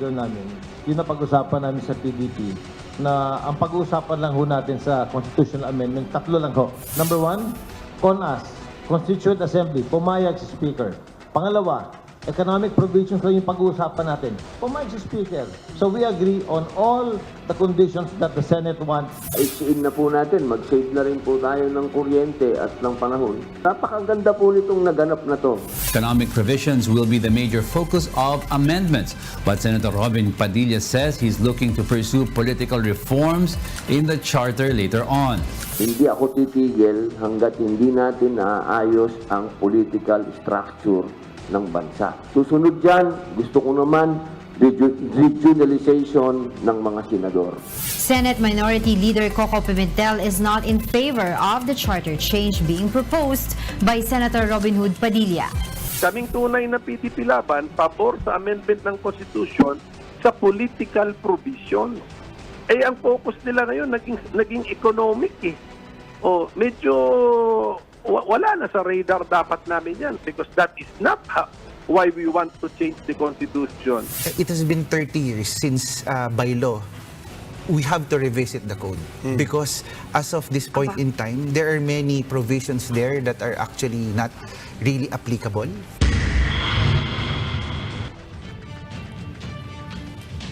leader namin, yun na pag-usapan namin sa PDP, na ang pag-uusapan lang ho natin sa Constitutional Amendment, tatlo lang ho. Number one, CONAS, Constituent Assembly, pumayag si Speaker. Pangalawa, economic provisions lang yung pag-uusapan natin. Pumayag si Speaker. So we agree on all the conditions that the Senate wants. HCN na po natin, mag-save na rin po tayo ng kuryente at ng panahon. Napakaganda po nitong naganap na to. Economic provisions will be the major focus of amendments, but Senator Robin Padilla says he's looking to pursue political reforms in the charter later on. Hindi ako titigil hanggat hindi natin naayos ang political structure ng bansa. Susunod dyan, gusto ko naman regionalization ng mga senador. Senate Minority Leader Coco Pimentel is not in favor of the charter change being proposed by Senator Robin Hood Padilla. Kaming tunay na PDP laban, pabor sa amendment ng Constitution sa political provision. Eh, ang focus nila ngayon, naging economic eh. O, medyo wala na sa radar dapat namin yan because that is not why we want to change the Constitution. It has been 30 years since by law, we have to revisit the code because as of this point in time, there are many provisions there that are actually not really applicable.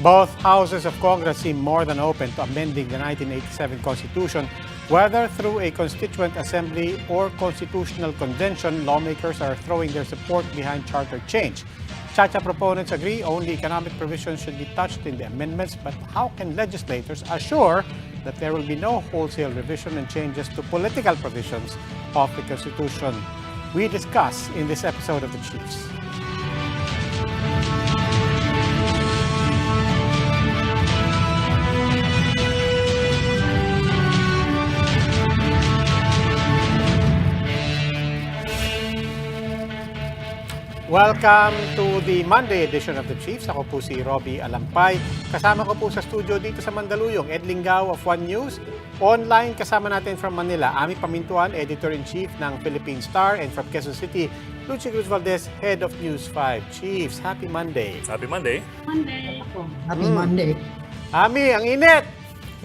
Both houses of Congress seem more than open to amending the 1987 Constitution. Whether through a Constituent Assembly or Constitutional Convention, lawmakers are throwing their support behind charter change. Chacha proponents agree only economic provisions should be touched in the amendments, but how can legislators assure that there will be no wholesale revision and changes to political provisions of the Constitution? We discuss in this episode of the Chiefs. Welcome to the Monday edition of the Chiefs. Ako po si Robbie Alampay. Kasama ko po sa studio dito sa Mandaluyong, Ed Lingao of One News. Online, kasama natin from Manila, Ami Pamintuan, Editor-in-Chief ng Philippine Star. And from Quezon City, Lucy Cruz Valdez, Head of News 5. Chiefs, happy Monday. Happy Monday. Happy Monday. Ami, ang init!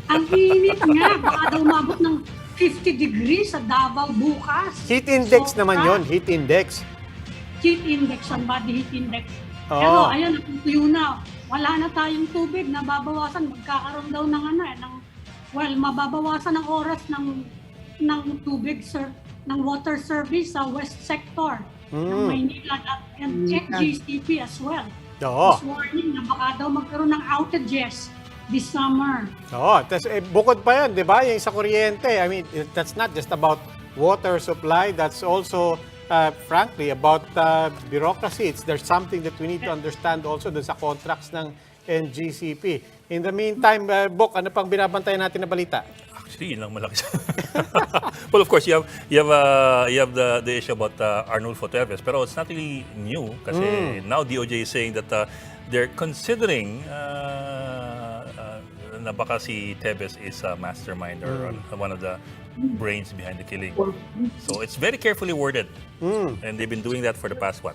Ang init nga, baka daw umabot ng 50 degrees sa Davao bukas. Heat index So, naman yon, heat index. Heat index, ang body heat index. Oo. Pero ayun, natutuyo na. Wala na tayong tubig, nababawasan, magkakaroon daw ng mababawasan ang oras ng tubig, ng water service sa west sector ng Maynila and GCP as well. Oo. This warning na baka daw magkaroon ng outages this summer. Oo, bukod pa yan, di ba? Yung sa kuryente, I mean, that's not just about water supply, that's also frankly, about bureaucracy. There's something that we need to understand also dun sa contracts ng NGCP. In the meantime, Bok, ano pang binabantayan natin na balita? Actually, yun lang malaki. Well, of course, you have the issue about Arnulfo Teves, pero it's not really new kasi now DOJ is saying that they're considering na baka si Teves is a mastermind or one of the brains behind the killing. So it's very carefully worded. And they've been doing that for the past, 4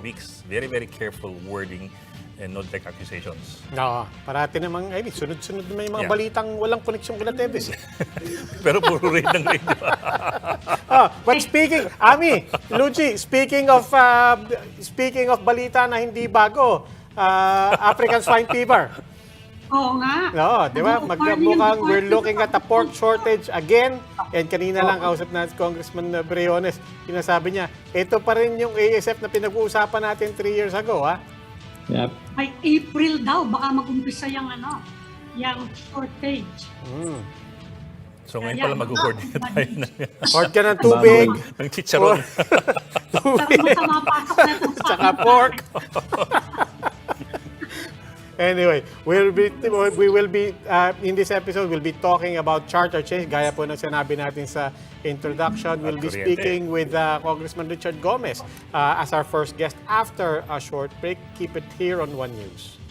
weeks. Very, very careful wording and no direct accusations. Oo, parati namang, I mean, sunod-sunod naman yung mga balitang walang koneksyon kila Teves. Pero puro raid ng raid. But speaking, Ami, Luigi, speaking of balita na hindi bago, African swine fever. Oo nga. No, di ba? Mukhang we're looking at a pork shortage again. And kanina lang kausap natin Congressman Briones, sinasabi niya, ito pa rin yung ASF na pinag-uusapan natin 3 years ago, ha? Yep. By April daw, baka mag-umpisa yung shortage. So ngayon pala mag-coordinate tayo na. Hoard ka ng tubig. Ng chicharon. Pero masama pasok na ito sa Tsaka pork. Anyway, we will be in this episode, we'll be talking about charter change. Gaya po na sinabi natin sa introduction, we'll be speaking with Congressman Richard Gomez as our first guest after a short break. Keep it here on One News.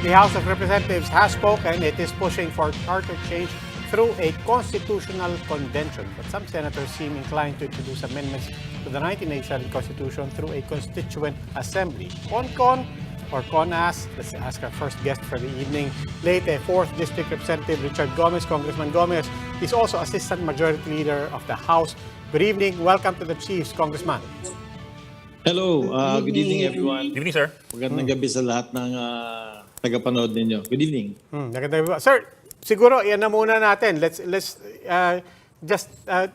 The House of Representatives has spoken. It is pushing for charter change through a constitutional convention. But some senators seem inclined to introduce amendments to the 1987 Constitution through a constituent assembly. Con or CONAS, let's ask our first guest for the evening. Leyte 4th District Representative Richard Gomez. Congressman Gomez is also Assistant Majority Leader of the House. Good evening. Welcome to the Chiefs, Congressman. Hello, good evening everyone. Good evening, sir. Magandang gabi sa lahat ng tagapanood ninyo. Good evening. Sir, siguro yan na muna natin. Let's just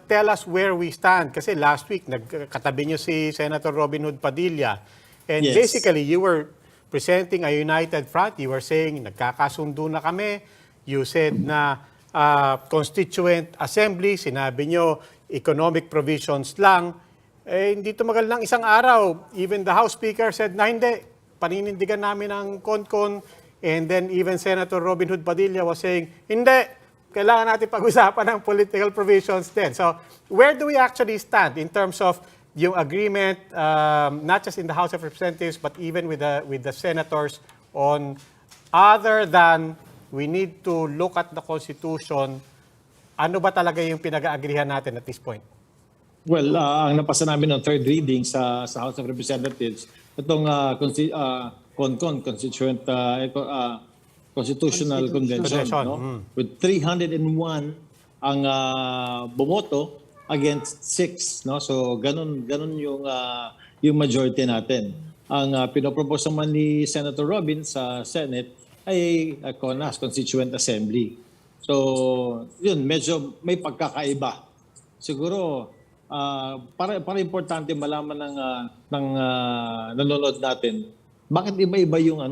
tell us where we stand. Kasi last week, nagkatabi niyo si Senator Robin Hood Padilla. And Yes. basically, you were presenting a united front. You were saying, nagkakasundo na kami. You said na Constituent Assembly, sinabi niyo, economic provisions lang. Eh, hindi tumagal ng isang araw. Even the House Speaker said na hindi. Paninindigan namin ang CONCON. And then even Senator Robin Hood Padilla was saying, hindi. Kailangan natin pag-usapan ng political provisions din. So, where do we actually stand in terms of yung agreement, not just in the House of Representatives, but even with the senators on other than we need to look at the Constitution, ano ba talaga yung pinag-aagrihan natin at this point? Well, ang napasa namin ng third reading sa House of Representatives, itong CONCON, Constitutional Convention, no? With 301 ang bumoto against 6, no? So ganun yung majority natin. Ang pinopropose naman ni Senator Robin sa Senate ay CONAS, Constituent Assembly. So yun, medyo may pagkakaiba. Siguro para importante malaman ng nanonood natin, bakit iba-iba yung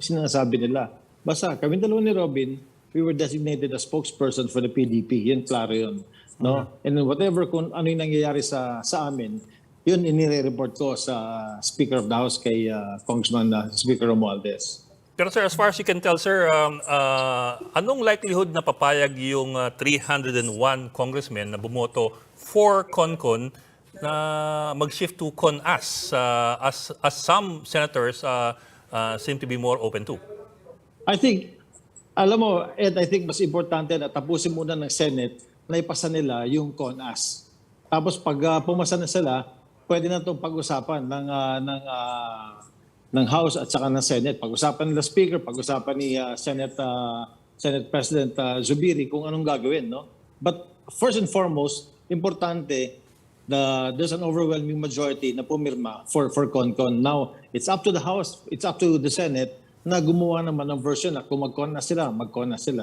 sinasabi nila. Basta kami dalawa ni Robin, we were designated as spokesperson for the PDP. Yun, klaro yun. No? And whatever kung ano yung nangyayari sa amin, yun inire-report ko sa Speaker of the House kay Congressman Speaker Romualdez. Pero sir, as far as you can tell, sir, anong likelihood na papayag yung 301 congressmen na bumoto for CONCON na mag-shift to CONAS as some senators seem to be more open to? I think, alam mo, Ed, I think mas importante na tapusin muna ng Senate na ipasa nila yung CONAS. Tapos pag pumasa na sila, pwede na itong pag-usapan ng House at saka ng Senate. Pag-usapan nila Speaker, pag-usapan ni Senate President Zubiri kung anong gagawin. No? But first and foremost, importante na there's an overwhelming majority na pumirma for CONCON. Now, it's up to the House, it's up to the Senate na gumawa naman ng version na kung mag-CONAS sila.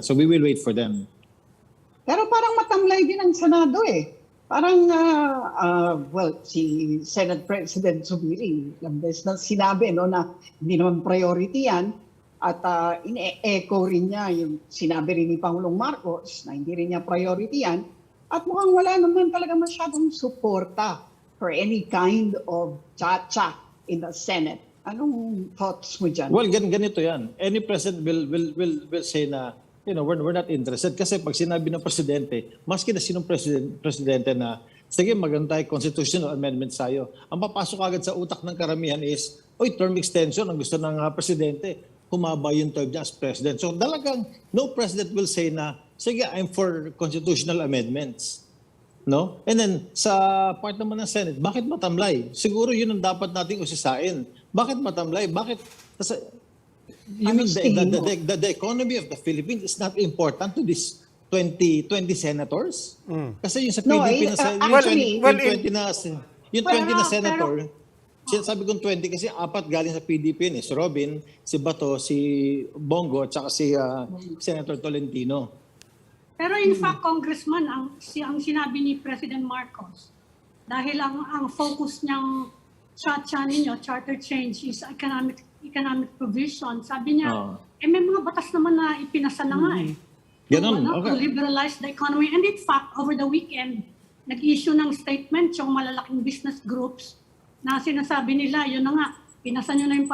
So we will wait for them. Pero parang matamlay din ang Senado eh. Parang, si Senate President Zubiri, na sinabi na hindi naman priority yan at ine-echo rin niya yung sinabi rin ni Pangulong Marcos na hindi rin niya priority yan at mukhang wala naman talaga masyadong suporta for any kind of cha-cha in the Senate. Anong thoughts mo dyan? Well, ganito yan. Any president will say na we're not interested. Kasi pag sinabi ng presidente, maski na sinong presidente na, sige, maganda tayo constitutional amendment sa'yo. Ang papasok agad sa utak ng karamihan is, term extension ang gusto ng presidente. Humaba yung term niya as president. So talagang no president will say na, sige, I'm for constitutional amendments. No? And then, sa part naman ng Senate, bakit matamlay? Siguro yun ang dapat nating usisain. Bakit matamlay? Bakit? You mean the economy of the Philippines is not important to these 20 senators? Kasi yung sa PDP yung 20 na senator, sabi kong 20 kasi 4 galing sa PDP yun. Si Robin, si Bato, si Bongo, at saka si Senator Tolentino. Pero in fact, Congressman, ang sinabi ni President Marcos, dahil ang focus niyang ninyo, charter change is economic provision. Sabi niya, may mga batas naman na ipinasa na nga eh. Ganun, okay. To liberalize the economy. And in fact, over the weekend, nag-issue ng statement yung malalaking business groups na sinasabi nila, yun na nga, pinasa nyo na yung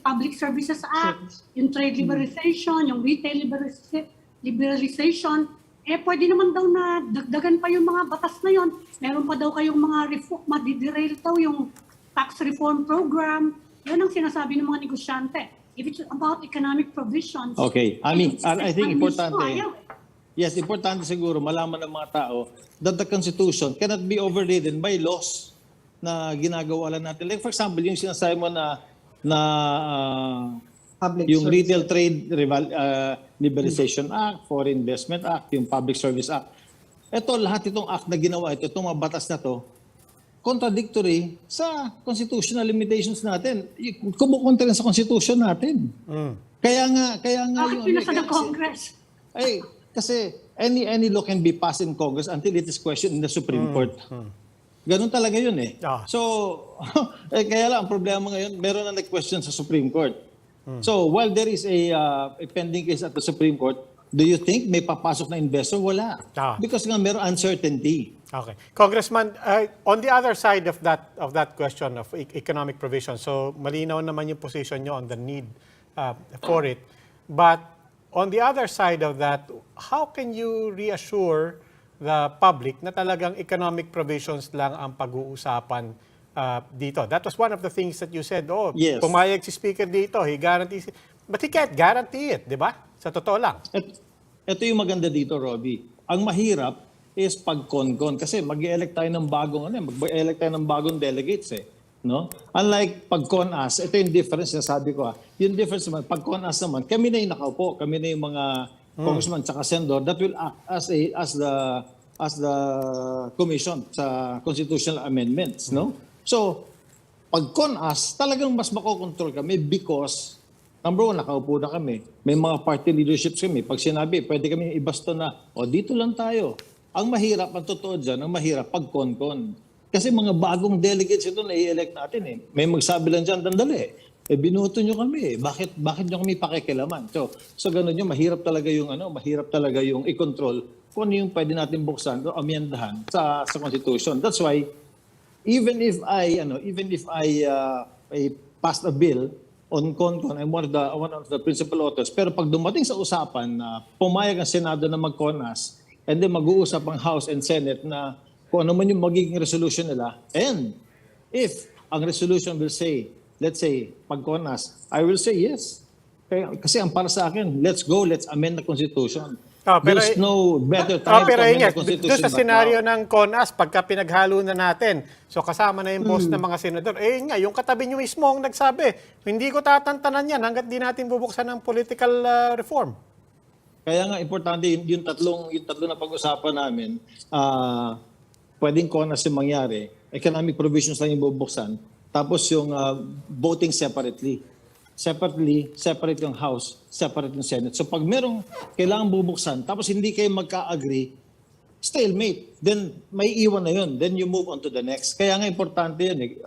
Public Services Act, yung trade liberalization, yung retail liberalization, pwede naman daw na dagdagan pa yung mga batas na yon. Meron pa daw kayong mga reform, madiderail daw yung tax reform program. Yun ang sinasabi ng mga negosyante. If it's about economic provisions. Okay. I mean, I think Prime Minister, importante. ayaw. Yes, importante siguro malaman ng mga tao that the Constitution cannot be overridden by laws na ginagawa lang natin. Like for example, yung sinasabi mo na Public yung service. Retail Trade Liberalization Act, Foreign Investment Act, yung Public Service Act. Ito, lahat itong act na ginawa, itong mga batas na to, contradictory sa constitutional limitations natin. Kumukontra rin sa Constitution natin. Kaya nga Bakit yung pinasa ng Congress? kasi any law can be passed in Congress until it is questioned in the Supreme Court. Ganun talaga yun eh. So, kaya lang, ang problema ngayon, meron na nag-question sa Supreme Court. So, while there is a pending case at the Supreme Court, do you think may papasok na investor? Wala. Because nga meron uncertainty. Okay. Congressman, on the other side of that question of economic provision, so malinaw naman yung position nyo on the need for it. But on the other side of that, how can you reassure the public na talagang economic provisions lang ang pag-uusapan dito? That was one of the things that you said, Yes. pumayag si Speaker dito, he guarantees it. But he can't guarantee it, di ba? Sa totoo lang. Ito yung maganda dito, Robbie. Ang mahirap is pag-con-con. Kasi mag-elect tayo ng bagong delegates eh. No? Unlike pag-con-us, ito yung difference na sabi ko. Yung difference naman, pag-con-us naman, kami na yung nakaupo, kami na yung mga congressman tsaka senador that will act as the commission sa constitutional amendments. No? So, pag-con-us, talagang mas makokontrol kami because number one, nakaupo na kami. May mga party leaderships kami. Pag sinabi, pwede kami ibasto na, dito lang tayo. Ang mahirap, ang totoo dyan, ang mahirap pag con-con. Kasi mga bagong delegates ito na i-elect natin eh. May magsabi lang dyan, dandali. Binoto nyo kami eh. Bakit nyo kami pakikilaman? So ganun yun, mahirap talaga yung i-control kung ano yung pwede natin buksan o amyendahan sa Constitution. That's why, even if I passed a bill on con-con, I'm one of the principal authors. Pero pag dumating sa usapan na pumayag ang Senado na mag-con-us, and then mag-uusap ang House and Senate na kung ano man yung magiging resolution nila, and if ang resolution will say, let's say, pag-con-us, I will say yes. Kasi ang para sa akin, let's amend the Constitution. There's no better time to amend the Constitution. Doon sa senaryo ng CONAS, pagka pinaghalo na natin, so kasama na yung boss ng mga senador, yung katabi nyo mismo ang nagsabi, hindi ko tatantanan yan hanggat di natin bubuksan ng political reform. Kaya nga importante yung tatlo na pag-usapan namin, pwedeng CONAS yung mangyari, economic provisions lang yung bubuksan, tapos yung voting separate yung House, separate yung Senate. So pag merong kailangan bubuksan, tapos hindi kayo magka-agree, stalemate, then may iwan na yun. Then you move on to the next. Kaya nga importante yun,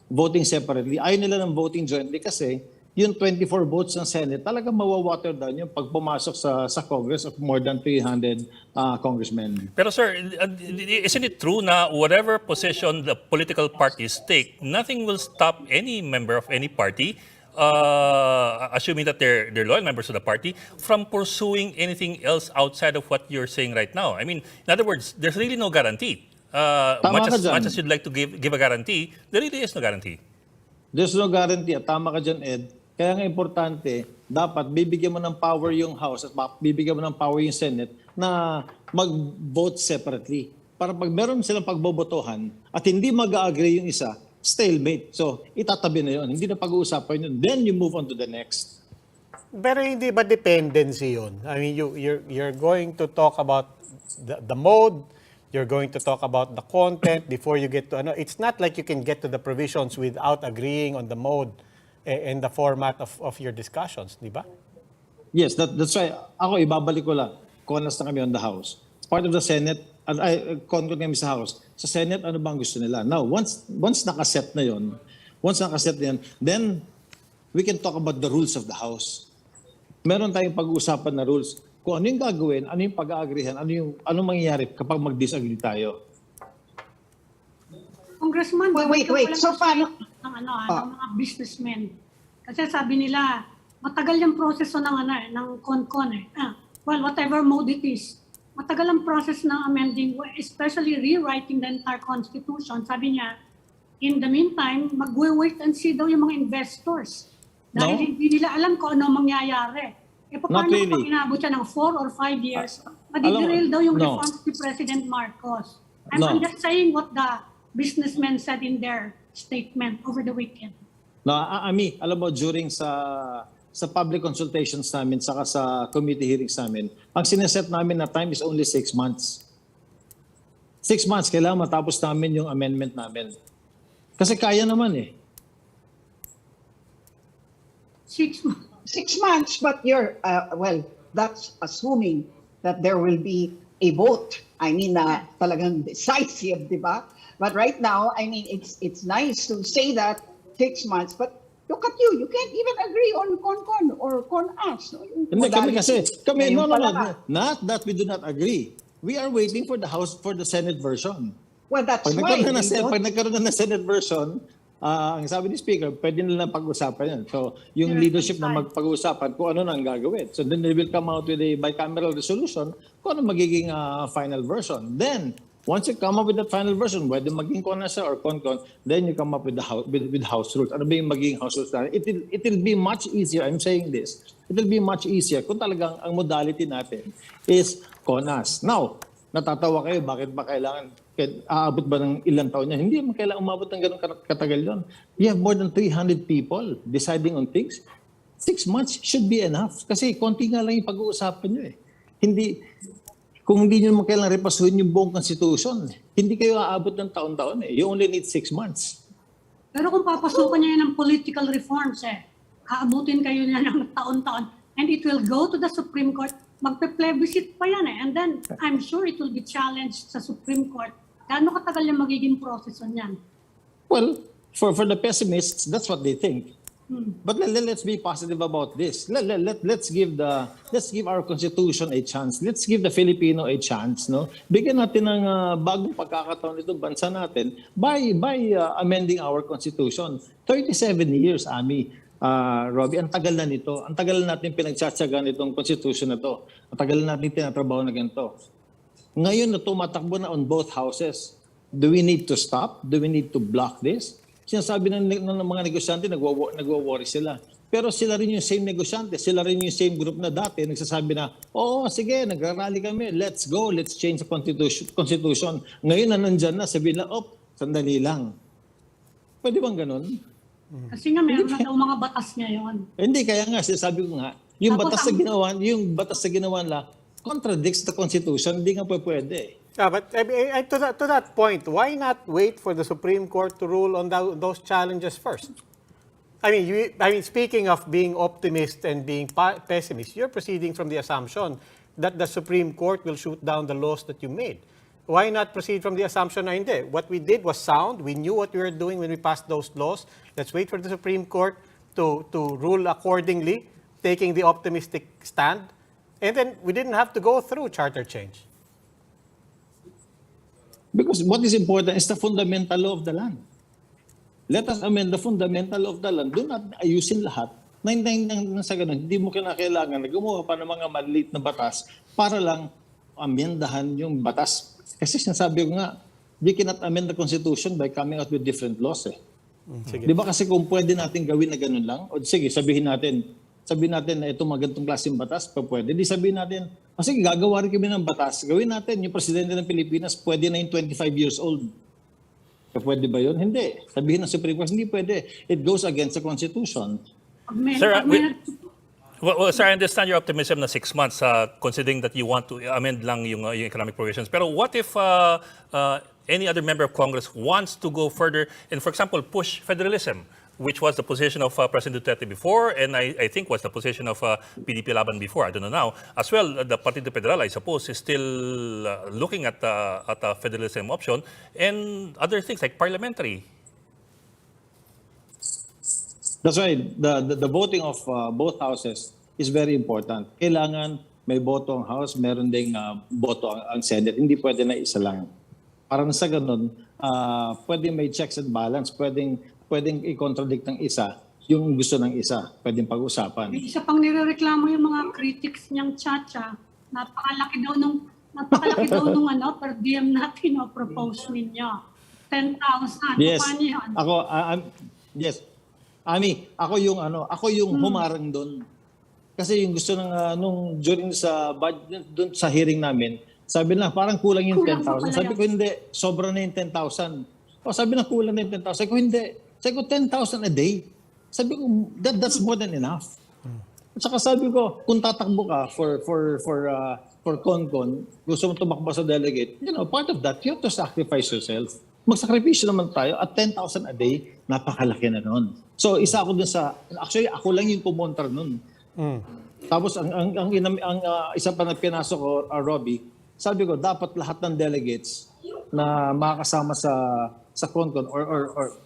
voting separately. Ayaw nila ng voting jointly kasi yung 24 votes ng Senate, talagang mawawater down yung pag pumasok sa Congress of more than 300 congressmen. Pero sir, isn't it true na whatever position the political parties take, nothing will stop any member of any party, assuming that they're loyal members of the party, from pursuing anything else outside of what you're saying right now? I mean, in other words, there's really no guarantee. Much as you'd like to give a guarantee, there really is no guarantee. There's no guarantee. Tama ka dyan, Ed. Kaya nga importante, dapat bibigyan mo ng power yung House at bibigyan mo ng power yung Senate na mag-vote separately. Para pag meron silang pagbobotohan at hindi mag-agree yung isa, stalemate. So, itatabi na yun. Hindi na pag-uusapan yun. Then you move on to the next. Pero hindi ba dependency yun? I mean, you're going to talk about the mode, you're going to talk about the content before you get to it's not like you can get to the provisions without agreeing on the mode and the format of your discussions, di ba? Yes, that's why ako ibabalik ko lang. CONAS na kami on the House. Part of the Senate, con kami sa House. Sa Senate, ano bang gusto nila? Now, once nakaset na yon, then we can talk about the rules of the House. Meron tayong pag-uusapan na rules. Kung ano yung gagawin, ano yung pag-aagrihan, ano mangyayari kapag mag-disagree tayo. Congressman, Wait. So paano? Ng mga businessmen. Kasi sabi nila, matagal yung proseso ng con-con eh. Well, whatever mode it is. Matagal ang process ng amending, especially rewriting the entire Constitution. Sabi niya, in the meantime, mag-wait and see daw yung mga investors. Dahil No. hindi nila alam kung ano mangyayari. Paano really. kapag inabot siya ng 4 or 5 years, madiderail daw yung no. reforms ni President Marcos. No. I'm just saying what the businessmen said in their statement over the weekend. No, Ami, alam mo, during sa public consultations namin, saka sa committee hearings namin, ang sineset namin na time is only 6 months. 6 months, kailangan matapos namin yung amendment namin. Kasi kaya naman eh. 6 months. 6 months, but you're, well, that's assuming that there will be a vote. I mean, talagang decisive, di ba? But right now, I mean, it's nice to say that 6 months, but look at you can't even agree on con or con-us. No? Hindi, kami kasi, Ngayon no, pala ka. not that we do not agree. We are waiting for the Senate version. Well, that's Pag why. nagkaroon na ng Senate version, ang sabi ni Speaker, pwede nila pag-usapan yan. So, yung leadership na magpag-usapan kung ano na ang gagawin. So, then they will come out with a bicameral resolution kung ano magiging final version. Then, once you come up with that final version, whether maging con-asa or con-con, then you come up with the house rules. Ano ba yung magiging house rules na? It will be much easier, I'm saying this, it will be much easier kung talagang ang modality natin is con-as. Now, natatawa kayo, bakit ba kailangan, aabot ba ng ilang taon yan? Hindi mo kailangan umabot ng ganun katagal yun. We have more than 300 people deciding on things. 6 months should be enough. Kasi konti nga lang yung pag-uusapan nyo eh. Kung hindi nyo naman kailangan repasuhin yung buong constitution, hindi kayo aabot ng taon-taon eh. You only need 6 months. Pero kung papasukan niya yan ng political reforms, aabutin kayo niya ng taon-taon, and it will go to the Supreme Court, magpe-plebiscite pa yan eh. And then, I'm sure it will be challenged sa Supreme Court. Gaano katagal yung magiging proseso niyan? Well, for the pessimists, that's what they think. But let's be positive about this. Let's give our constitution a chance. Let's give the Filipino a chance, no? Bigyan natin ng bagong pagkakataon itong bansa natin by amending our constitution. 37 years, Ami, Robbie, ang tagal na nito. Ang tagal na natin pinagtsatsagan itong constitution na to. Ang tagal na natin tinatrabaho na ganito. Ngayon na tumatakbo na on both houses. Do we need to stop? Do we need to block this? Sinasabi ng mga negosyante, nagwo-worry sila. Pero sila rin yung same negosyante, sila rin yung same group na dati, nagsasabi na, oo, sige, nagrarally kami, let's go, let's change the constitution. Ngayon na nandyan na, sabihin na, sandali lang. Pwede bang ganun? Kasi nga meron na daw mga batas ngayon. Hindi, kaya nga, sinasabi ko nga, yung batas na ginawa nila, contradicts the constitution, hindi nga pwede. Yeah, but to that point, why not wait for the Supreme Court to rule on those challenges first? I mean, speaking of being optimist and being pessimist, you're proceeding from the assumption that the Supreme Court will shoot down the laws that you made. Why not proceed from the assumption na hindi? What we did was sound. We knew what we were doing when we passed those laws. Let's wait for the Supreme Court to rule accordingly, taking the optimistic stand. And then we didn't have to go through charter change. Because what is important is the fundamental law of the land. Let us amend the fundamental law of the land. Do not ayusin lahat. Sa ganun, hindi mo kailangan na gumawa pa ng mga maliit na batas para lang amendahan yung batas. Kasi sinasabi ko nga, we cannot amend the Constitution by coming out with different laws eh. Di ba kasi kung pwede natin gawin na ganun lang, o sige, sabihin natin na ito mga ganitong klaseng batas, pwede. Di sabihin natin, sige, gagawa rin kami ng batas. Gawin natin, yung presidente ng Pilipinas, pwede na yung 25 years old. Pwede ba yun? Hindi. Sabihin ng Supreme Court, hindi pwede. It goes against the Constitution. Sir, sir, I understand your optimism na 6 months, considering that you want to amend lang yung economic provisions. Pero what if any other member of Congress wants to go further and, for example, push federalism, which was the position of President Duterte before, and I think was the position of PDP Laban before. I don't know now. As well, the Partido Federal, I suppose, is still looking at a federalism option and other things like parliamentary. That's why the voting of both houses is very important. Kailangan may boto ang House, meron ding boto ang Senate. Hindi pwede na isa lang. Para sa ganun, pwedeng may checks and balance, pwedeng i-contradict ng isa yung gusto ng isa, pwedeng pag-usapan. Isa pang nirereklamo yung mga critics niyang Chacha, napakalaki daw nung per diem natin propose ninyo. 10,000. Yes. Paano yun? Yes. Ami, ako yung humarang doon. Kasi yung gusto ng during sa budget doon sa hearing namin, sabi na parang kulang yung Kulang pa 10,000. pala Sabi ko hindi, sobra na yung 10,000. O sabi na kulang na yung 10,000. Sabi ko hindi. Sabi ko 10,000 a day. Sabi ko that's more than enough. At saka sabi ko, kung tatakbo ka for CONCON, gusto mo tumakbo sa delegate, part of that, you have to sacrifice yourself. Magsakripisyo naman tayo at 10,000 a day, napakalaki na nun. So isa ako dun actually ako lang yung kumontra nun. Tapos ang isa pa na pinasok ko, Robbie, sabi ko dapat lahat ng delegates na makakasama sa CONCON or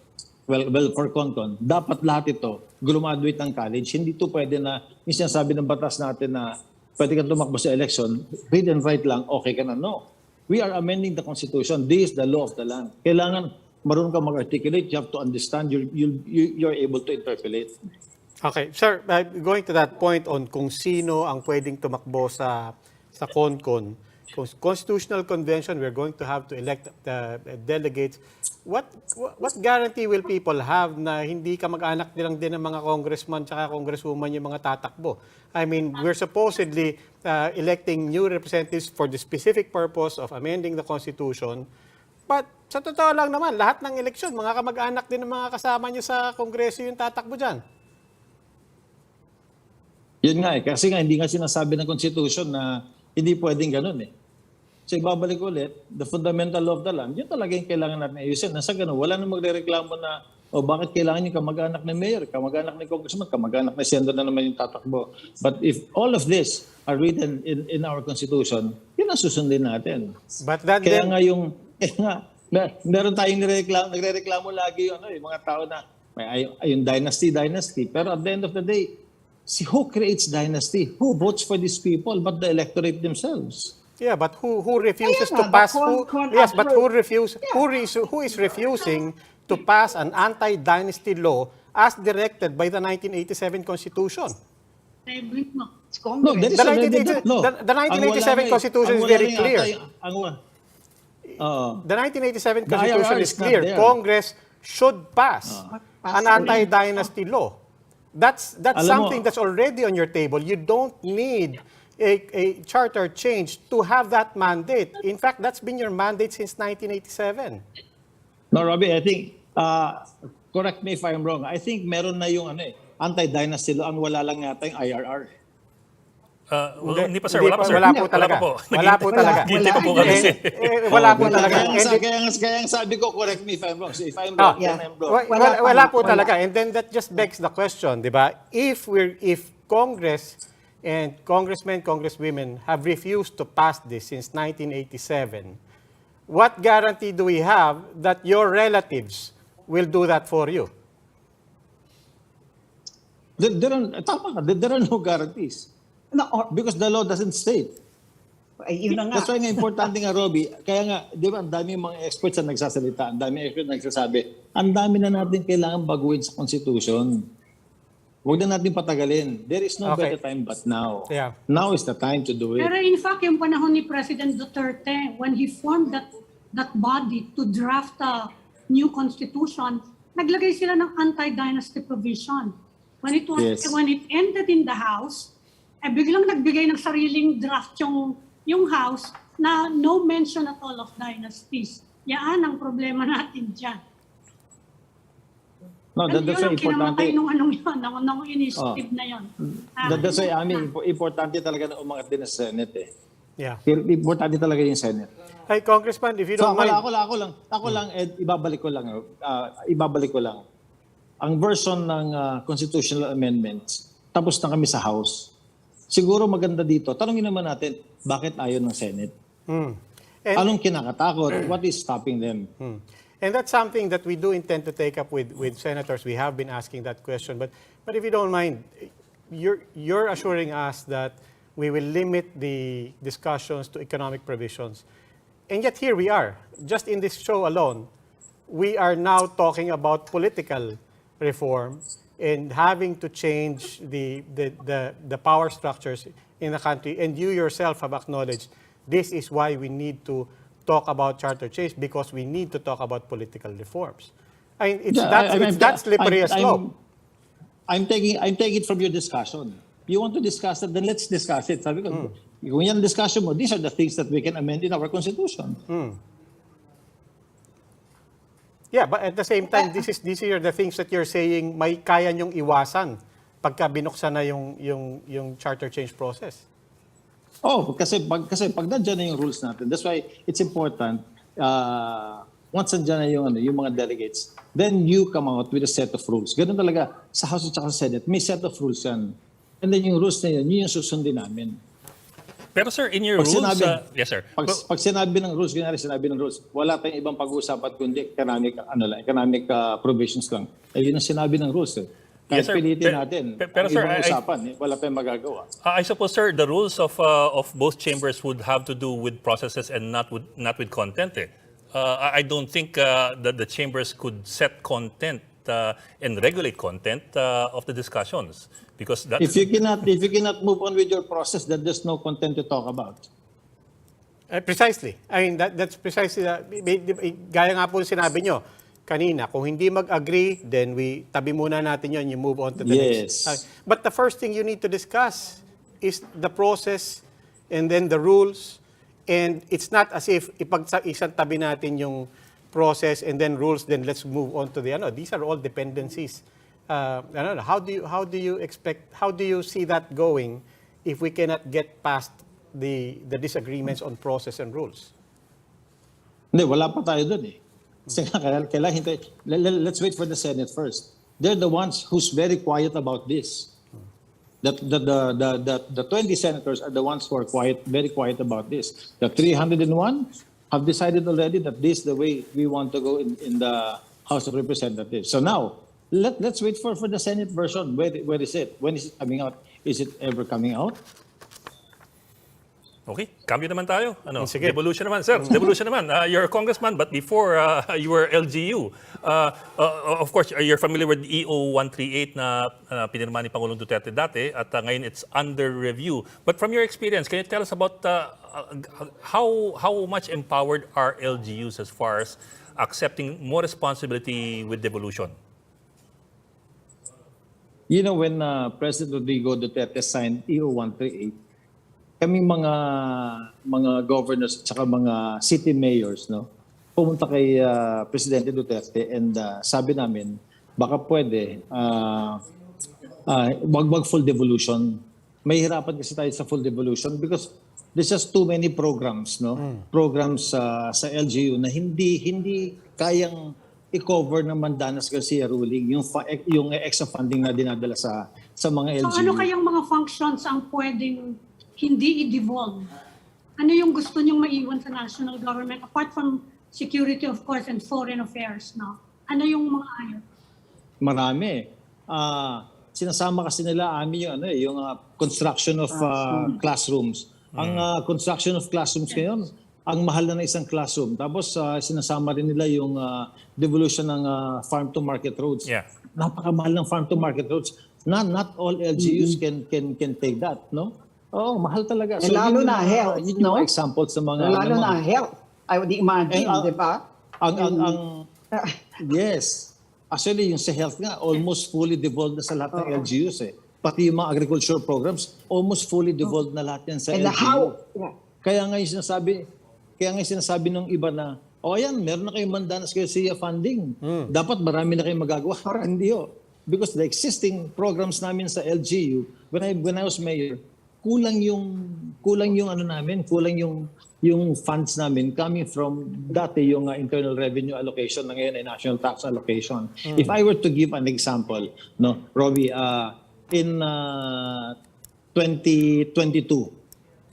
for CONCON, dapat lahat ito graduate ng college. Hindi to pwede na minsan sabi ng batas natin na pwede kang tumakbo sa election, read and write lang, okay ka na. No. We are amending the Constitution. This is the law of the land. Kailangan marunong ka mag-articulate, you have to understand, you're able to interpolate. Okay, sir, going to that point on kung sino ang pwedeng tumakbo sa CONCON, Constitutional Convention, we're going to have to elect delegates. What guarantee will people have na hindi ka mag-anak nilang din ng mga congressman tsaka congresswoman yung mga tatakbo? I mean, we're supposedly electing new representatives for the specific purpose of amending the Constitution. But sa totoo lang naman, lahat ng eleksyon, mga kamag-anak din ng mga kasama niyo sa Kongreso yung tatakbo dyan. Yun nga kasi nga hindi nga sinasabi ng Constitution na hindi pwedeng ganun eh. So ibabalik ulit, the fundamental law of the land, yun talaga yung kailangan natin ayusin. Nasa ganun, wala nang magrereklamo na bakit kailangan yung kamag-anak ng mayor, kamag-anak ng congressman, kamag-anak ng senador na naman yung tatakbo. But if all of this are written in our Constitution, yun ang susundin natin. But that Kaya nga meron tayong nagrereklamo lagi yung mga tao na yung dynasty. Pero at the end of the day, who creates dynasty? Who votes for these people but the electorate themselves? Yeah, but who refuses to pass? Who is refusing to pass an anti-dynasty law as directed by the 1987 Constitution? No, there is already that law. The 1987 Constitution is very clear. The 1987 Constitution is clear. Congress should pass an anti-dynasty law. That's something that's already on your table. You don't need a charter change to have that mandate. In fact, that's been your mandate since 1987. No, Robbie, I think, correct me if I'm wrong, I think meron na yung anti-dynasty law, ang wala lang yata yung IRR. Hindi pa sir, wala pa sir. Wala po talaga. Wala po talaga. Hindi pa po kami. Wala po talaga. Kaya ang sabi ko, correct me if I'm wrong. So if I'm wrong, then I'm wrong. Wala po talaga. And then that just begs the question, di ba? If Congress and congressmen, congresswomen have refused to pass this since 1987, what guarantee do we have that your relatives will do that for you? There are no guarantees. No, Because the law doesn't state. yun na nga. That's why nga importante nga, Robbie, kaya nga, di ba, ang dami mga experts na nagsasalita, ang dami experts na nagsasabi, ang dami na natin kailangan baguhin sa Constitution. Huwag na natin patagalin. There is no better time but now. Yeah. Now is the time to do it. Pero in fact, yung panahon ni President Duterte, when he formed that body to draft a new constitution, naglagay sila ng anti-dynasty provision. When it ended in the House, biglang nagbigay ng sariling draft yung House na no mention at all of dynasties. Yan ang problema natin dyan. No, that's why importante. Nung initiative na yun. That's why, importante talaga na umangat din sa Senate eh. Yeah. Importante talaga yung Senate. Hey, Congressman, if you don't mind. Ako lang, Ed, ibabalik ko lang. Ang version ng constitutional amendments, tapos na kami sa House. Siguro maganda dito. Tanungin naman natin, bakit ayaw ng Senate? Anong kinakatakot? What is stopping them? And that's something that we do intend to take up with senators. We have been asking that question. But if you don't mind, you're assuring us that we will limit the discussions to economic provisions. And yet here we are. Just in this show alone, we are now talking about political reform and having to change the power structures in the country. And you yourself have acknowledged this is why we need to talk about charter change, because we need to talk about political reforms. I mean, it's that slippery a slope. I'm taking it from your discussion. You want to discuss it, then let's discuss it. Sabi ko, kung yan discussion mo, these are the things that we can amend in our Constitution. Yeah, but at the same time, these are the things that you're saying may kaya nyong iwasan pagka binuksan na yung charter change process. Oh, kasi pag nandiyan na yung rules natin, that's why it's important, once nandiyan na yung mga delegates, then you come out with a set of rules. Ganun talaga, sa House at sa Senate, may set of rules yan. And then yung rules na yun yung susundin namin. Pero sir, in your Pag rules, sinabi- yes sir. Pag sinabi ng rules, sinabi ng rules, wala tayong ibang pag-uusapan kundi economic provisions lang. Yun ang sinabi ng rules. Kahit Yes, sir. pilitin natin, Pero, ang sir, ibang I- usapan, wala tayong magagawa. I suppose, sir, the rules of both chambers would have to do with processes and not with content. I don't think that the chambers could set content and regulate content of the discussions because that. If you cannot move on with your process, then there's no content to talk about. Precisely. I mean, that's precisely, gaya nga po sinabi nyo kanina, kung hindi mag-agree, then tabi muna natin yun, you move on to the Yes. next. But the first thing you need to discuss is the process and then the rules. And it's not as if isang tabi natin yung process and then rules, then let's move on to the ano. These are all dependencies. How do you see that going if we cannot get past the disagreements on process and rules? Hindi, wala pa tayo dun eh. Kasi kailangan hintay. Let's wait for the Senate first. They're the ones who's very quiet about this. The 20 senators are the ones who are very quiet about this. The 301 have decided already that this is the way we want to go in the House of Representatives. So now, let's wait for the Senate version. Where is it? When is it coming out? Is it ever coming out? Okay, cambio naman tayo. Sige. Devolution naman, sir. Devolution naman. You're a congressman, but before you were LGU. Of course, you're familiar with EO 138 na pinirma ni Pangulong Duterte dati at ngayon it's under review. But from your experience, can you tell us about how much empowered are LGUs as far as accepting more responsibility with devolution? You know, when President Rodrigo Duterte signed EO 138, kami mga governors at saka mga city mayors, no, pumunta kay Presidente Duterte and sabi namin, baka pwede, wag full devolution. May hirapan kasi tayo sa full devolution because there's just too many programs, no? Programs sa LGU na hindi kayang i-cover ng Mandanas Garcia ruling, yung extra funding na dinadala sa mga LGU. So ano kayang mga functions ang pwedeng hindi i-devolve? Ano yung gusto niyong maiwan sa national government apart from security, of course, and foreign affairs, no? Ano yung mga ayaw? Marami. Sinasama kasi nila yung construction of classrooms. Ang construction of classrooms ngayon, ang mahal na ng isang classroom. Tapos sinasama rin nila yung devolution ng farm to market roads. Yeah. Napakamahal ng farm to market roads. Not all LGUs can take that, no? Oo, mahal talaga. Eh, lalo na health, yun no? yung example sa mga... Lalo na health. I would imagine, di ba? Yes. Actually, yung sa health nga, almost fully devolved na sa lahat ng LGUs eh. Pati yung mga agricultural programs, almost fully devolved na lahat yan sa And LGU. how? Kaya nga yung sinasabi ng iba na, ayan, meron na kayong Mandanas Garcia funding. Dapat marami na kayong magagawa. Hindi ho. Because the existing programs namin sa LGU, when I was mayor, kulang yung funds namin coming from dati yung internal revenue allocation na ngayon ay national tax allocation. If I were to give an example, no, Robbie, in 2022,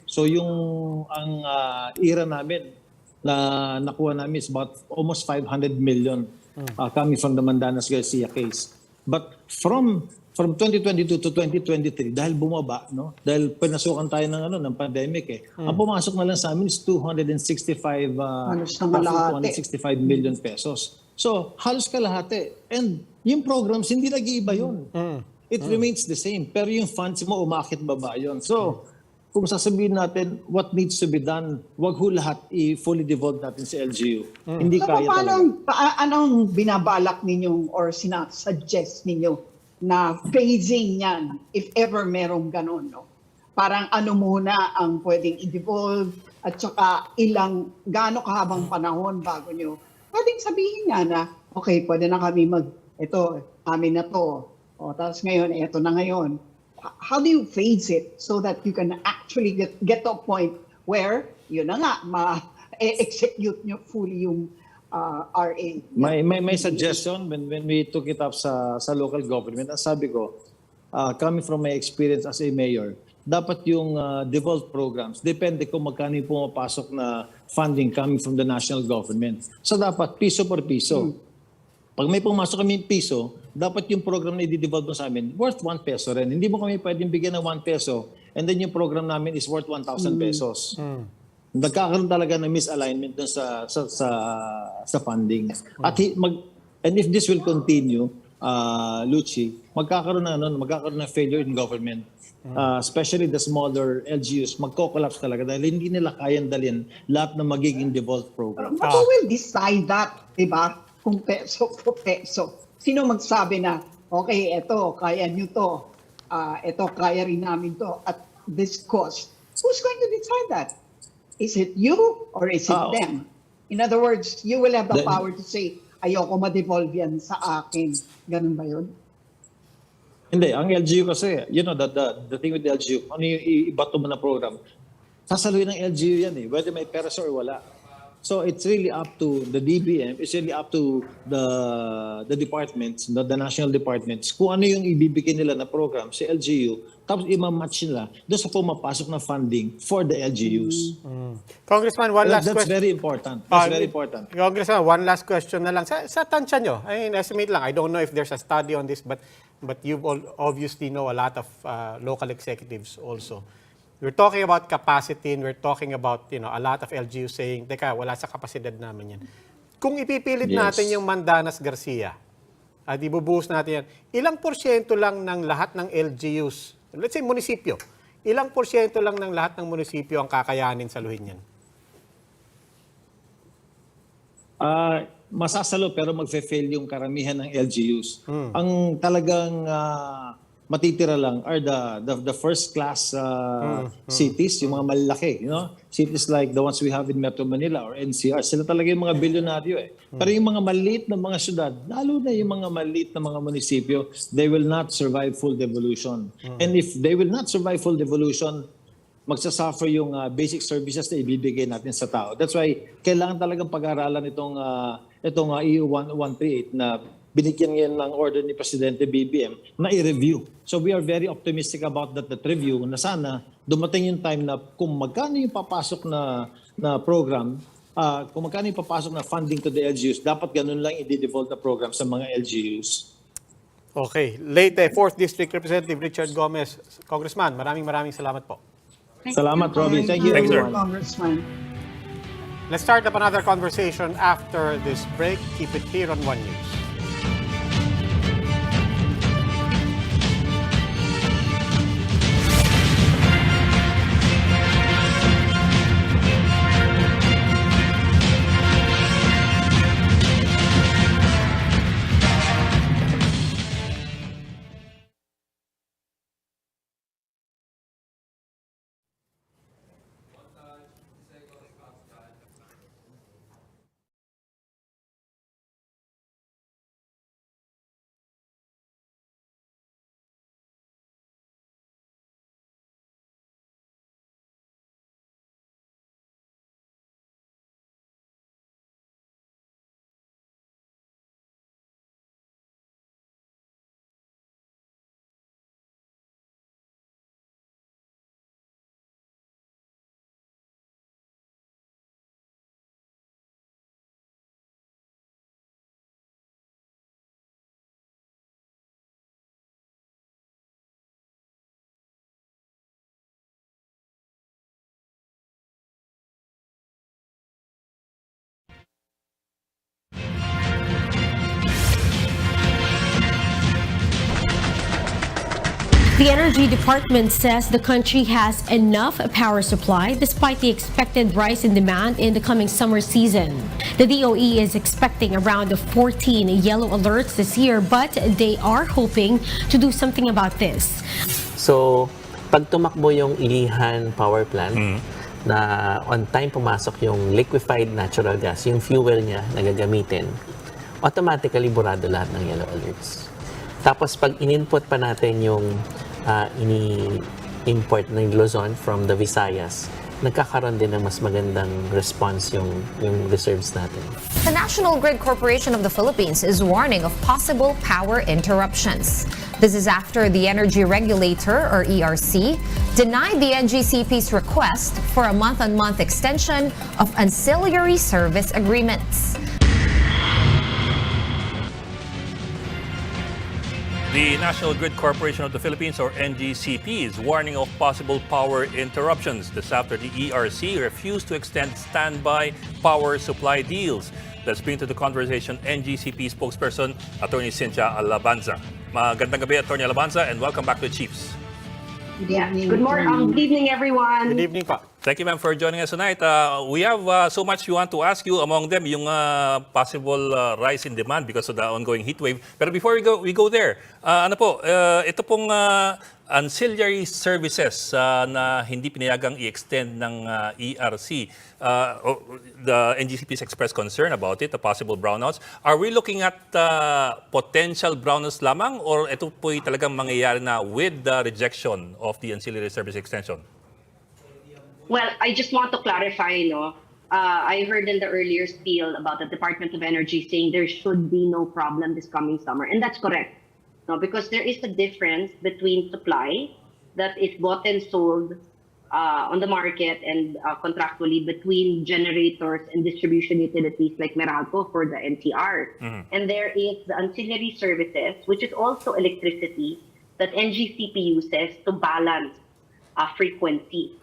so ang era namin na nakuha namin is about almost 500 million coming from the Mandanas Garcia case. But from 2022 to 2023, dahil bumaba, no? Dahil pinasukan tayo ng pandemic eh. Ang pumasok na lang sa amin is 265 million pesos. So, halos kalahati. And yung programs, hindi nag-iiba yun. It remains the same. Pero yung funds mo, umakit baba yun. So, kung sasabihin natin what needs to be done, wag ho lahat i-fully devolve natin sa LGU. Hindi So, kaya talaga. anong binabalak ninyong or sinasuggest ninyo na phasing yan, if ever merong ganun, no? Parang ano muna ang pwedeng i-devolve at saka gaano kahabang panahon bago nyo. Pwedeng sabihin nga na, okay, pwede na kami ito, amin na to. O, tapos ngayon, ito na ngayon. How do you phase it so that you can actually get to a point where, yun na nga, ma-execute nyo fully yung RA? May suggestion when we took it up sa local government. Ang sabi ko, coming from my experience as a mayor, dapat yung devolved programs, depende kung magkano yung pumapasok na funding coming from the national government. So dapat piso per piso. Pag may pumasok kami piso, dapat yung program na i-devolve mo sa amin worth 1 peso rin. Hindi mo kami pwedeng bigyan ng 1 peso and then yung program namin is worth 1,000 pesos. Nagkakaroon talaga ng misalignment dun sa funding. And if this will continue, Lucci, magkakaroon ng failure in government. Especially the smaller LGUs, magko-collapse talaga dahil hindi nila kayang dalhin lahat ng magiging devolved program. But who will decide that, diba? Kung peso po peso. Sino magsabi na, okay, ito, kaya nyo to. Ito, kaya rin namin to. At this cost. Who's going to decide that? Is it you or is it them? In other words, you will have the power to say, ayoko ma-devolve yan sa akin. Ganun ba yun? Hindi, ang LGU kasi, you know, the thing with the LGU, ano yung ibato mo na program, sasaluhin ng LGU yan whether may peras or wala. So it's really up to the DBM, it's really up to the departments, the national departments, kung ano yung ibibigay nila na program sa LGU, tapos i-match nila doon sa pumapasok na funding for the LGUs. Congressman, one last That's question. very important. That's very important. Congressman, one last question na lang. Sa tansya nyo, I mean, estimate lang, I don't know if there's a study on this, but you obviously know a lot of local executives also. We're talking about capacity and we're talking about, a lot of LGUs saying, teka, wala sa kapasidad namin yan. Kung ipipilit natin yung Mandanas Garcia, at ibubuhos natin yan, ilang porsyento lang ng lahat ng LGUs, let's say munisipyo, ilang porsyento lang ng lahat ng munisipyo ang kakayanin saluhin yan? Masasalo pero magfe-fail yung karamihan ng LGUs. Ang talagang matitira lang are the first class cities, yung mga malalaki, cities like the ones we have in Metro Manila or NCR. Sila talaga yung mga bilyonaryo Pero yung mga maliit na mga syudad, lalo na yung mga maliit na mga munisipyo, they will not survive full devolution. And if they will not survive full devolution, magsasuffer yung basic services na ibibigay natin sa tao. That's why kailangan talagang pag-aralan itong EU 1138 na binigyan ngayon ng order ni Presidente BBM na i-review. So we are very optimistic about that review na sana dumating yung time na kung magkano yung papasok na program, kung magkano yung papasok na funding to the LGUs, dapat ganun lang i-devolve na program sa mga LGUs. Okay. Leyte, 4th District Representative Richard Gomez. Congressman, maraming salamat po. Salamat, Robin. Thank you, everyone. Congressman. Let's start up another conversation after this break. Keep it here on One News. The Energy Department says the country has enough power supply despite the expected rise in demand in the coming summer season. The DOE is expecting around 14 yellow alerts this year, but they are hoping to do something about this. So, pag tumakbo yung Ilihan Power Plant, na on time pumasok yung liquefied natural gas, yung fuel niya na gagamitin, automatically burado lahat ng yellow alerts. Tapos pag in-input pa natin yung ini-import ng Luzon from the Visayas, nagkakaroon din ng mas magandang response yung reserves natin. The National Grid Corporation of the Philippines is warning of possible power interruptions. This is after the energy regulator, or ERC, denied the NGCP's request for a month-on-month extension of ancillary service agreements. The National Grid Corporation of the Philippines, or NGCP, is warning of possible power interruptions. This after the ERC refused to extend standby power supply deals. Let's bring to the conversation NGCP spokesperson, Attorney Cynthia Alabanza. Magandang gabi, Attorney Alabanza, and welcome back to Chiefs. Good morning. Good evening, everyone. Good evening pa. Thank you, ma'am, for joining us tonight. We have so much we want to ask you. Among them, yung possible rise in demand because of the ongoing heat wave. Pero before we go there, ito pong ancillary services na hindi pinayagang i-extend ng ERC. The NGCP has expressed concern about it, the possible brownouts. Are we looking at potential brownouts lamang, or ito po'y talagang mangyayari na with the rejection of the ancillary service extension? Well, I just want to clarify, I heard in the earlier spiel about the Department of Energy saying there should be no problem this coming summer. And that's correct. No, because there is a difference between supply that is bought and sold on the market and contractually between generators and distribution utilities like Meralco for the NCR. And there is the ancillary services, which is also electricity that NGCP uses to balance frequency.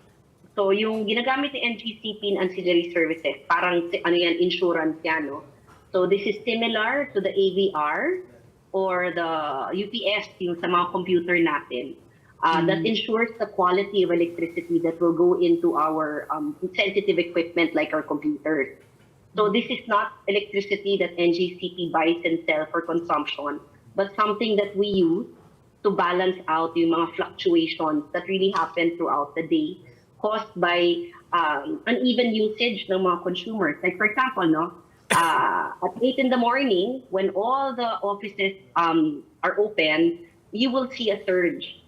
So yung ginagamit ni NGCP in ancillary services, parang insurance yan, no? So this is similar to the AVR or the UPS, yung sa mga computer natin, that ensures the quality of electricity that will go into our sensitive equipment like our computers. So this is not electricity that NGCP buys and sells for consumption, but something that we use to balance out yung mga fluctuations that really happen throughout the day, caused by uneven usage ng mga consumers. Like for example, at 8 in the morning, when all the offices are open, you will see a surge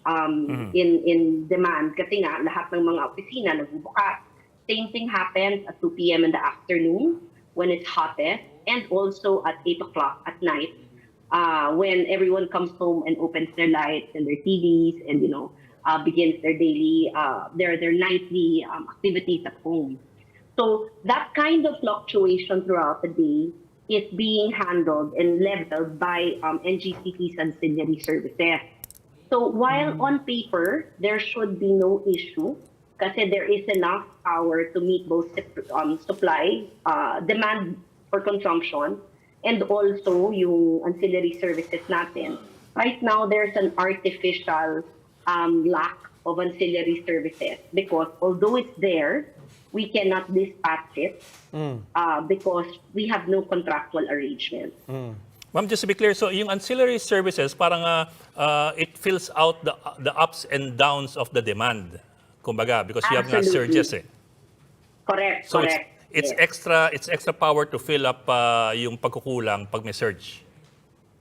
in demand kasi nga lahat ng mga opisina nagbubukas. Same thing happens at 2 p.m. in the afternoon when it's hottest, and also at 8 o'clock at night when everyone comes home and opens their lights and their TVs and begins their daily, their nightly activities at home. So that kind of fluctuation throughout the day is being handled and leveled by NGCP's ancillary services. So while on paper, there should be no issue kasi there is enough power to meet both supply, demand for consumption, and also yung ancillary services natin. Right now, there's an artificial lack of ancillary services because although it's there, we cannot dispatch it because we have no contractual arrangement. Ma'am, just to be clear, so yung ancillary services, parang it fills out the ups and downs of the demand, kumbaga, because you have nga surges eh. Correct, so correct. It's extra power to fill up yung pagkukulang pag may surge.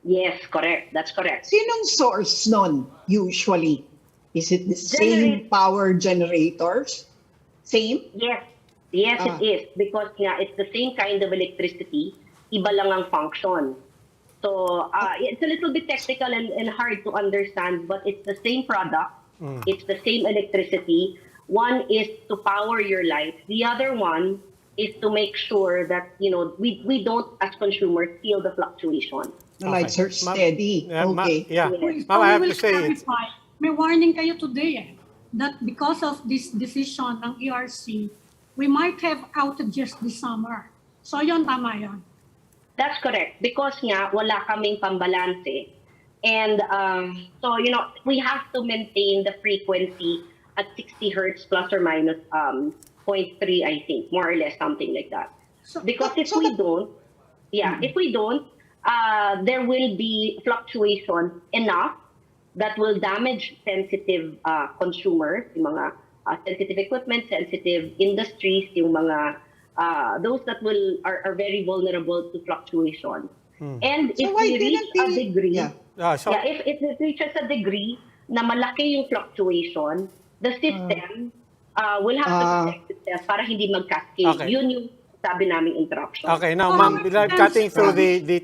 Yes, correct. That's correct. Sinong source nun, usually? Is it the same power generators? Same? Yes. Yes, it is. Because it's the same kind of electricity, iba lang ang function. So it's a little bit technical and hard to understand, but it's the same product. It's the same electricity. One is to power your lights. The other one is to make sure that, we don't, as consumers, feel the fluctuation. The lights are steady. Okay. Ma'am, I have to say it. May warning kayo today that because of this decision ng ERC, we might have outages this summer. So yun, tama yun. That's correct. Because wala kaming pambalanse And so, we have to maintain the frequency at 60 hertz plus or minus 0.3, I think, more or less, something like that. Because if we don't, there will be fluctuation enough that will damage sensitive consumers, yung mga sensitive equipment, sensitive industries, yung mga those that are very vulnerable to fluctuation. And if we reach a degree, if it reaches a degree na malaki yung fluctuation, the system will have to protect itself para hindi mag-cascade. Okay. Yun yung sabi namin interruption. Okay, now, ma'am, without cutting through the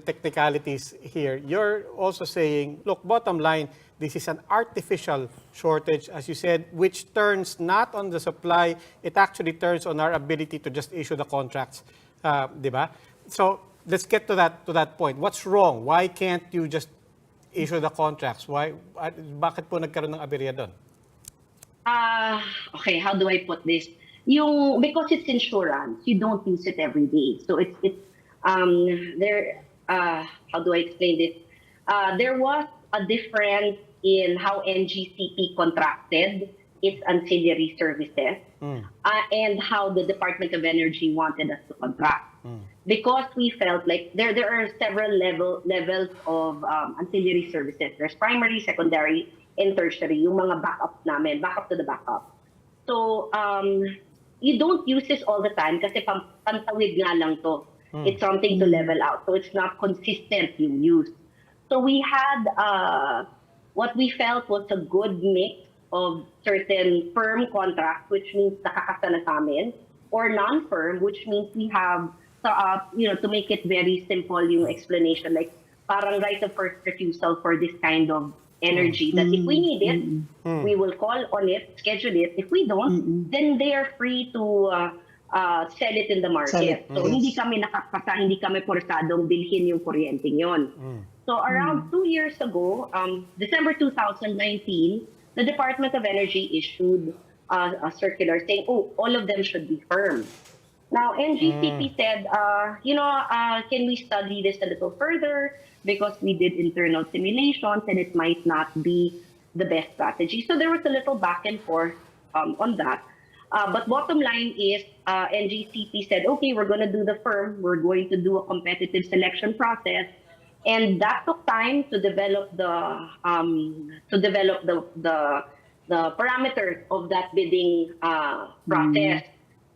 technicalities here, you're also saying, look, bottom line, this is an artificial shortage, as you said, which turns not on the supply, it actually turns on our ability to just issue the contracts, di ba? So let's get to that point. What's wrong? Why can't you just issue the contracts? Bakit po nagkaroon ng aberya doon? Okay, how do I put this? Because it's insurance, you don't use it every day. So it's how do I explain this? There was a difference in how NGCP contracted its ancillary services and how the Department of Energy wanted us to contract. Because we felt like there are several levels of ancillary services. There's primary, secondary, and tertiary, yung mga backup namin, backup to the backup. So, you don't use this all the time kasi pantawid nga lang to. It's something to level out. So it's not consistent yung use. So we had what we felt was a good mix of certain firm contracts, which means nakakasana sa amin, or non-firm, which means we have, to make it very simple yung explanation, like parang right of first refusal for this kind of energy, that if we need it, we will call on it, schedule it. If we don't, then they are free to sell it in the market. So hindi kami nakapasa, hindi kami porsadong bilhin yung kuryenteng yon. So around 2 years ago, December 2019, the Department of Energy issued a circular saying, all of them should be firm. Now, NGCP said, can we study this a little further? Because we did internal simulations and it might not be the best strategy. So there was a little back and forth on that. But bottom line is, NGCP said, okay, we're going to do the firm. We're going to do a competitive selection process. And that took time to develop the parameters of that bidding process,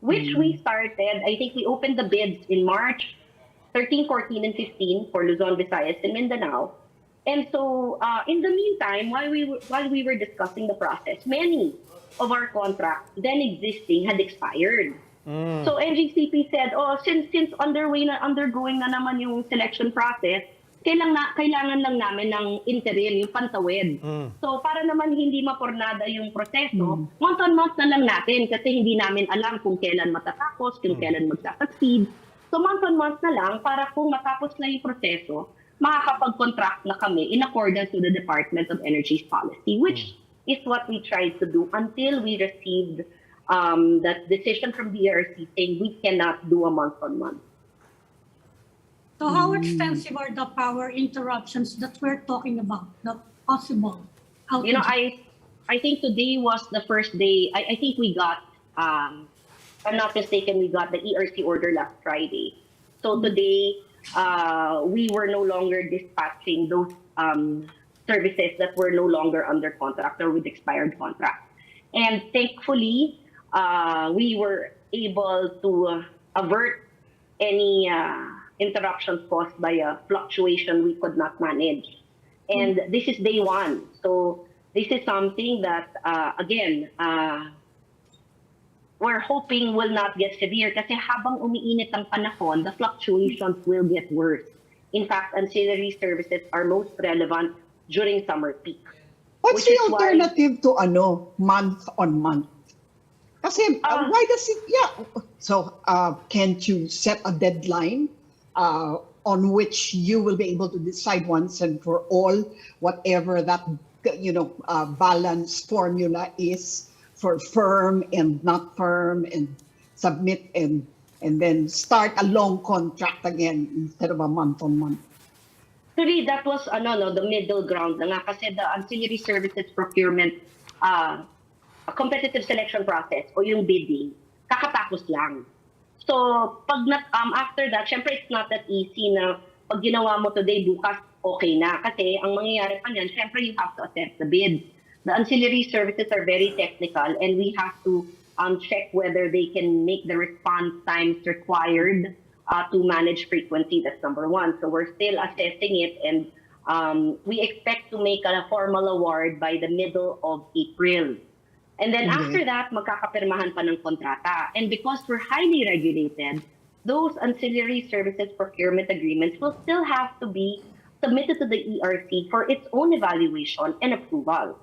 which we started. I think we opened the bids in March 13, 14, and 15 for Luzon, Visayas, and Mindanao. And so, in the meantime, while we were discussing the process, many of our contracts then existing had expired. So NGCP said, since undergoing na naman yung selection process, kailangan lang namin ng interim, yung pantawid. So para naman hindi mapornada yung proseso, month-on-month na lang natin kasi hindi namin alam kung kailan matatapos, kung kailan magsa-succeed. So month-on-month na lang para kung matapos na yung proseso, makakapag-contract na kami in accordance with the Department of Energy's policy, which is what we tried to do until we received that decision from the ERC saying we cannot do a month-on-month. So how extensive are the power interruptions that we're talking about, the possible outages? I think today was the first day. I think we got, if I'm not mistaken, we got the ERC order last Friday. So today, we were no longer dispatching those services that were no longer under contract or with expired contract. And thankfully, we were able to avert any interruptions caused by a fluctuation we could not manage. And this is day one. So this is something that, again, we're hoping will not get severe kasi habang umiinit ang panahon, the fluctuations will get worse. In fact, ancillary services are most relevant during summer peak. What's the alternative to month-on-month? Kasi why does it, so can't you set a deadline on which you will be able to decide once and for all whatever that balance formula is for firm and not firm, and submit and then start a long contract again instead of a month-on-month? Actually, that was the middle ground na nga kasi the ancillary services procurement a competitive selection process o yung bidding, kakatapos lang. So, after that, syempre it's not that easy na pag ginawa mo today, bukas okay na. Kasi ang mangyayari pa niyan, syempre you have to assess the bid. The ancillary services are very technical and we have to check whether they can make the response times required to manage frequency. That's number one. So we're still assessing it and we expect to make a formal award by the middle of April. And then after that, magkakapirmahan pa ng kontrata. And because we're highly regulated, those ancillary services procurement agreements will still have to be submitted to the ERC for its own evaluation and approval.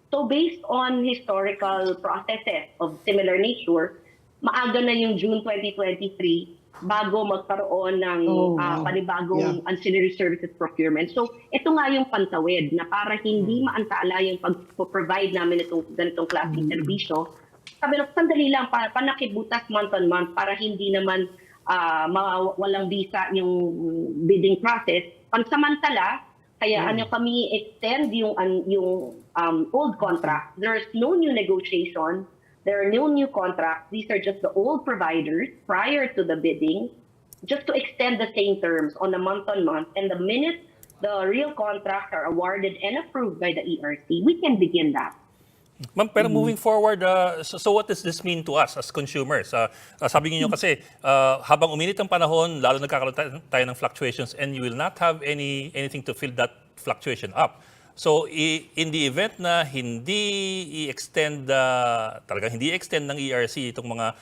So based on historical processes of similar nature, maaga na yung June 2023 bago magkaroon ng panibagong ancillary services procurement. So ito nga yung pantawid na para hindi maantala yung pag-provide namin itong ganitong klaseng serbisyo. Sabi sandali lang, panakibutas month on month para hindi naman walang visa yung bidding process. Pansamantala, kaya kami extend yung old contract. There's no new negotiation. There are no new contracts. These are just the old providers prior to the bidding, just to extend the same terms on a month-on-month. And the minute the real contracts are awarded and approved by the ERC, we can begin that. Ma'am, pero moving forward, so what does this mean to us as consumers? Sabi niyo kasi, habang uminit ang panahon, lalo nagkakaroon tayo ng fluctuations and you will not have anything to fill that fluctuation up. So in the event na hindi i-extend ng ERC itong mga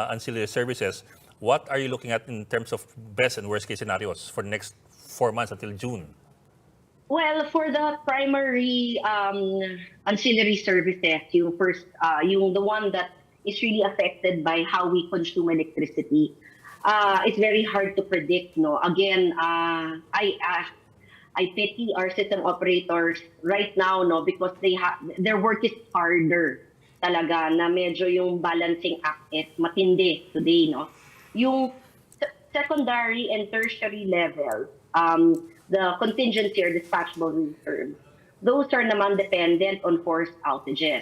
ancillary services, what are you looking at in terms of best and worst case scenarios for the next 4 months until June? Well, for the primary ancillary services, yung the one that is really affected by how we consume electricity, it's very hard to predict. No, again, I pity our system operators right now, no, because their work is harder talaga na medyo yung balancing act is matindi today, no. Yung secondary and tertiary level, the contingency or dispatchable reserves, those are naman dependent on forced outages.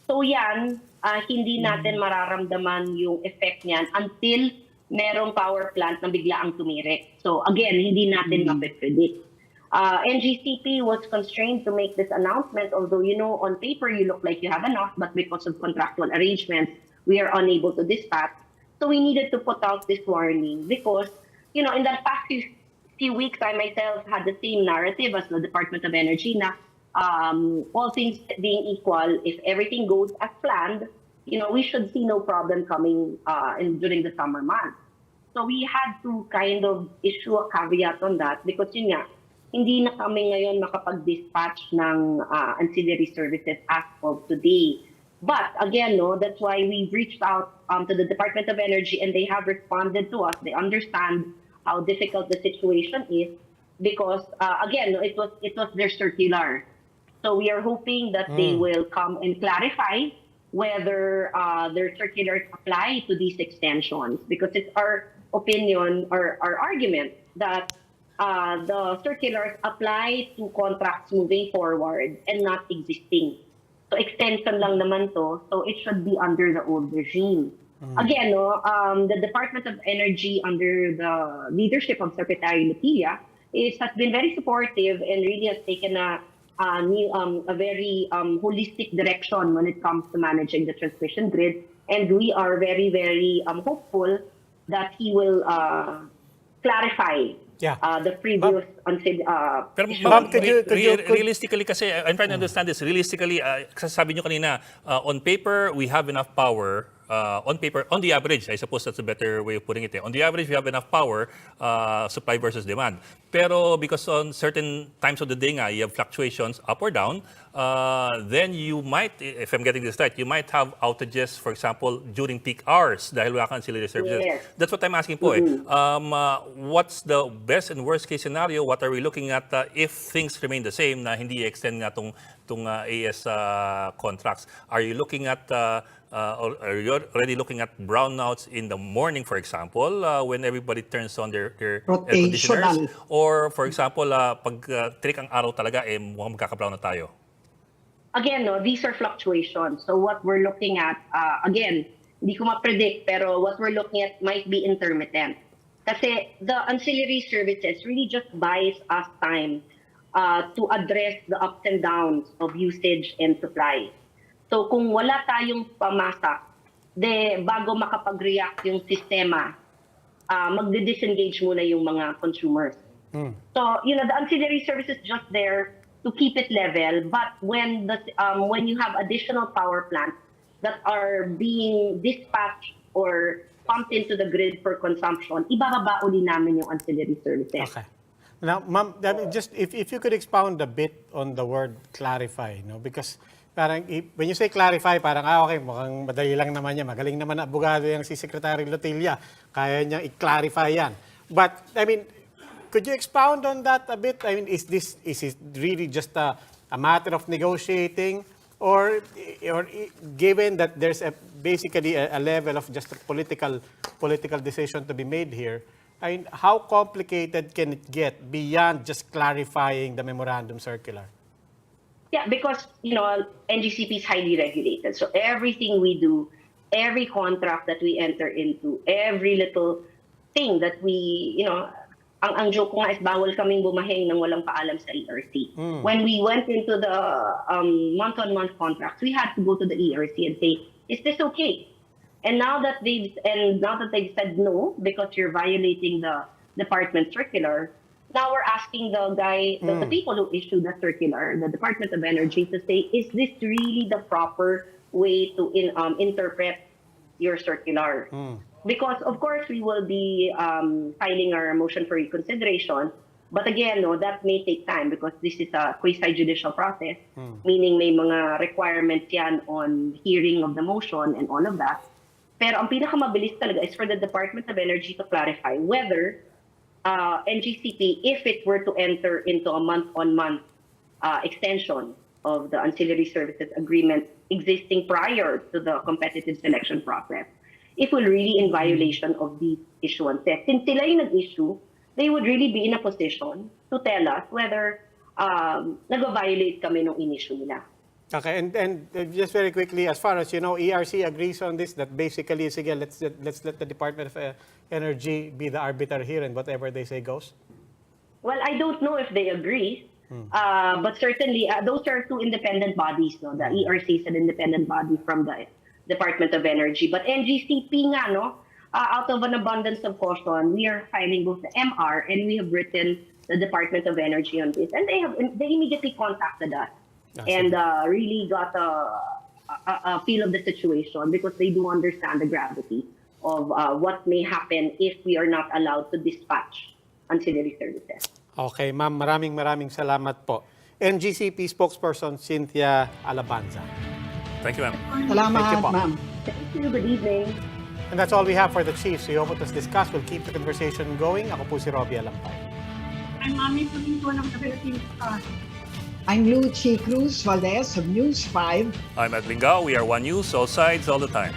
So yan, hindi natin mararamdaman yung effect niyan until merong power plant na bigla ang tumirik. So again, hindi natin mapipredict. NGCP was constrained to make this announcement, although, on paper you look like you have enough, but because of contractual arrangements, we are unable to dispatch. So we needed to put out this warning because, in that past few weeks, I myself had the same narrative as the Department of Energy na all things being equal, if everything goes as planned, we should see no problem coming during the summer months. So we had to kind of issue a caveat on that because hindi na kami ngayon makapag-dispatch ng ancillary services as of today. But again, that's why we've reached out to the Department of Energy and they have responded to us. They understand how difficult the situation is because, again, it was their circular. So we are hoping that they will come and clarify whether their circulars apply to these extensions because it's our opinion or our argument that the circulars apply to contracts moving forward and not existing. So extension lang naman to, so it should be under the old regime. Again, the Department of Energy under the leadership of Secretary Lupilla has been very supportive and really has taken a very holistic direction when it comes to managing the transmission grid. And we are very, very hopeful that he will clarify the previous Pero realistically kasi, I'm trying to understand this. Realistically, sabi nyo kanina, on paper, we have enough power. On paper, on the average, I suppose that's a better way of putting it. On the average, we have enough power, supply versus demand. Pero because on certain times of the day nga, you have fluctuations up or down, then you might, if I'm getting this right, you might have outages, for example, during peak hours dahil wala kang ancillary services. Yes. That's what I'm asking po what's the best and worst case scenario? What are we looking at if things remain the same na hindi extend nga tong AS contracts? Are you looking at or are you already looking at brownouts in the morning, for example, when everybody turns on their air conditioners? Or, for example, pag trick ang araw talaga, mukhang magkaka-brown na tayo? Again, no, these are fluctuations. So what we're looking at, again, hindi ko ma-predict, pero what we're looking at might be intermittent. Kasi the ancillary services really just buys us time to address the ups and downs of usage and supply. So kung wala tayong pamasa, bago makapag-react yung sistema, magde-disengage muna yung mga consumers. So, the ancillary services just there to keep it level, but when you have additional power plants that are being dispatched or pumped into the grid for consumption, ibababa uli namin yung ancillary services. Okay. Now, ma'am, just if you could expound a bit on the word clarify, because parang when you say clarify, parang okay, mukhang madali lang naman yan. Magaling naman na abogado yung si Secretary Lotilla. Kaya niyang i-clarify yan. But, I mean, could you expound on that a bit? I mean, is it really just a matter of negotiating? Or given that there's basically a level of just a political decision to be made here, I mean, how complicated can it get beyond just clarifying the memorandum circular? Yeah, because, NGCP is highly regulated. So everything we do, every contract that we enter into, every little thing that we, ang joke ko nga is bawal kaming bumahing nang walang paalam sa ERC. When we went into the month-on-month contracts, we had to go to the ERC and say, is this okay? And now that they've said no, because you're violating the department circular, now we're asking the people who issued the circular, the Department of Energy, to say, is this really the proper way to interpret your circular? Because, of course, we will be filing our motion for reconsideration. But again, that may take time because this is a quasi-judicial process, meaning may mga requirements yan on hearing of the motion and all of that. Pero ang pinakamabilis talaga is for the Department of Energy to clarify whether NGCP, if it were to enter into a month-on-month extension of the ancillary services agreement existing prior to the competitive selection process, if we're really in violation of these issuances. Since sila yung nag-issue, they would really be in a position to tell us whether nag-violate kami nung in-issue nila. Okay, and just very quickly, as far as you know, ERC agrees on this, that basically, sige, let's let the Department of Energy be the arbiter here and whatever they say goes? Well, I don't know if they agree, but certainly those are two independent bodies. No? The ERC is an independent body from the Department of Energy. But NGCP nga, out of an abundance of caution, we are filing both the MR and we have written the Department of Energy on this. And they immediately contacted us and really got a feel of the situation because they do understand the gravity of what may happen if we are not allowed to dispatch ancillary services. Okay, ma'am, maraming salamat po. NGCP spokesperson Cynthia Alabanza. Thank you, ma'am. Salamat, ma'am. Thank you. Good evening. And that's all we have for the Chiefs. We hope what was discussed will keep the conversation going. Ako po si Robbie Alampay. I'm Mami Pulinto ng Philippines. I'm Lucy Cruz Valdez of News 5. I'm Edwin Gao. We are One News, all sides, all the time.